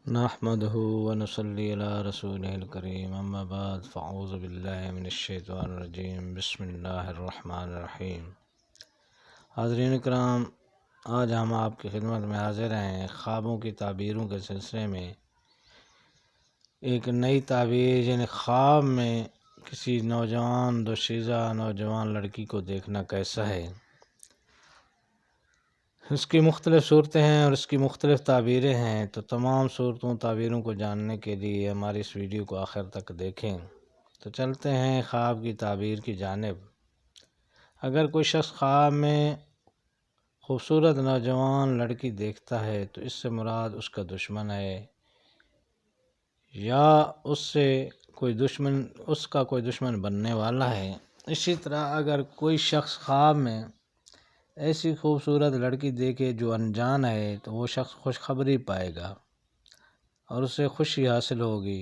نحمده ونصلي على رسوله الكريم اما بعد فاعوذ باللہ من الشیطان الرجیم بسم اللہ الرحمن الرحیم۔ حاضرین کرام، آج ہم آپ کی خدمت میں حاضر ہیں خوابوں کی تعبیروں کے سلسلے میں۔ ایک نئی تعبیر یعنی خواب میں کسی نوجوان دوشیزہ نوجوان لڑکی کو دیکھنا کیسا ہے، اس کی مختلف صورتیں ہیں اور اس کی مختلف تعبیریں ہیں، تو تمام صورتوں تعبیروں کو جاننے کے لیے ہماری اس ویڈیو کو آخر تک دیکھیں۔ تو چلتے ہیں خواب کی تعبیر کی جانب۔ اگر کوئی شخص خواب میں خوبصورت نوجوان لڑکی دیکھتا ہے تو اس سے مراد اس کا دشمن ہے یا اس کا کوئی دشمن بننے والا ہے۔ اسی طرح اگر کوئی شخص خواب میں ایسی خوبصورت لڑکی دیکھے جو انجان ہے تو وہ شخص خوشخبری پائے گا اور اسے خوشی حاصل ہوگی،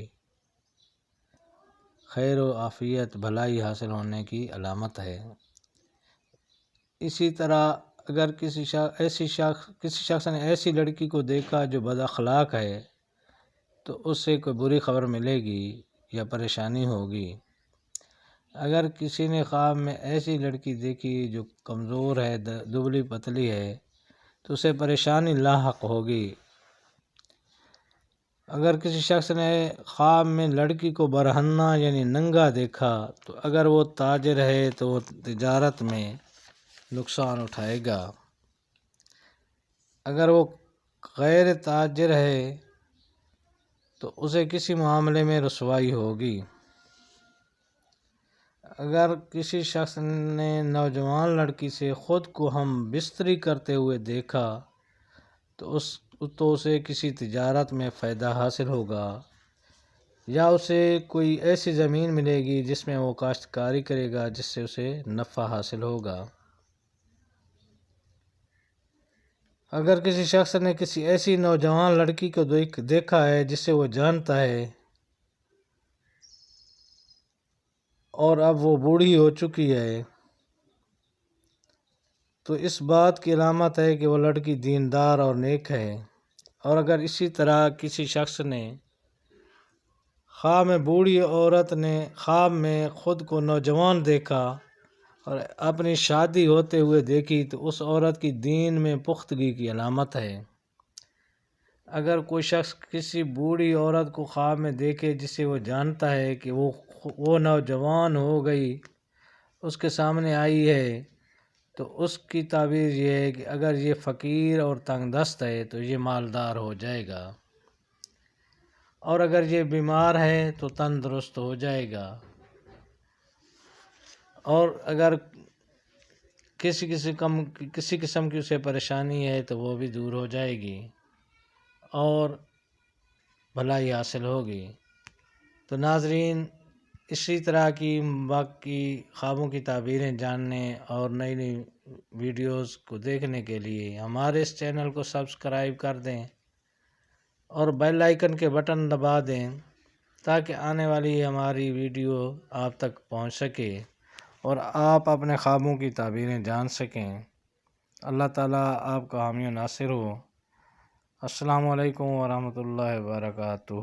خیر و عافیت بھلائی حاصل ہونے کی علامت ہے۔ اسی طرح اگر کسی شخص نے ایسی لڑکی کو دیکھا جو بد اخلاق ہے تو اس سے کوئی بری خبر ملے گی یا پریشانی ہوگی۔ اگر کسی نے خواب میں ایسی لڑکی دیکھی جو کمزور ہے، دبلی پتلی ہے، تو اسے پریشانی لاحق ہوگی۔ اگر کسی شخص نے خواب میں لڑکی کو برہنہ یعنی ننگا دیکھا تو اگر وہ تاجر ہے تو وہ تجارت میں نقصان اٹھائے گا، اگر وہ غیر تاجر ہے تو اسے کسی معاملے میں رسوائی ہوگی۔ اگر کسی شخص نے نوجوان لڑکی سے خود کو ہم بستری کرتے ہوئے دیکھا تو اسے کسی تجارت میں فائدہ حاصل ہوگا یا اسے کوئی ایسی زمین ملے گی جس میں وہ کاشتکاری کرے گا جس سے اسے نفع حاصل ہوگا۔ اگر کسی شخص نے کسی ایسی نوجوان لڑکی کو دیکھا ہے جسے وہ جانتا ہے اور اب وہ بوڑھی ہو چکی ہے تو اس بات کی علامت ہے کہ وہ لڑکی دیندار اور نیک ہے۔ اور اگر اسی طرح کسی شخص نے خواب میں بوڑھی عورت نے خواب میں خود کو نوجوان دیکھا اور اپنی شادی ہوتے ہوئے دیکھی تو اس عورت کی دین میں پختگی کی علامت ہے۔ اگر کوئی شخص کسی بوڑھی عورت کو خواب میں دیکھے جسے وہ جانتا ہے کہ وہ نوجوان ہو گئی، اس کے سامنے آئی ہے، تو اس کی تعبیر یہ ہے کہ اگر یہ فقیر اور تنگ دست ہے تو یہ مالدار ہو جائے گا، اور اگر یہ بیمار ہے تو تندرست ہو جائے گا، اور اگر کسی قسم کی اسے پریشانی ہے تو وہ بھی دور ہو جائے گی اور بھلائی حاصل ہوگی۔ تو ناظرین، اسی طرح کی باقی خوابوں کی تعبیریں جاننے اور نئی نئی ویڈیوز کو دیکھنے کے لیے ہمارے اس چینل کو سبسکرائب کر دیں اور بیل آئیکن کے بٹن دبا دیں تاکہ آنے والی ہماری ویڈیو آپ تک پہنچ سکے اور آپ اپنے خوابوں کی تعبیریں جان سکیں۔ اللہ تعالیٰ آپ کا حامی و ناصر ہو۔ السلام علیکم ورحمۃ اللہ وبرکاتہ۔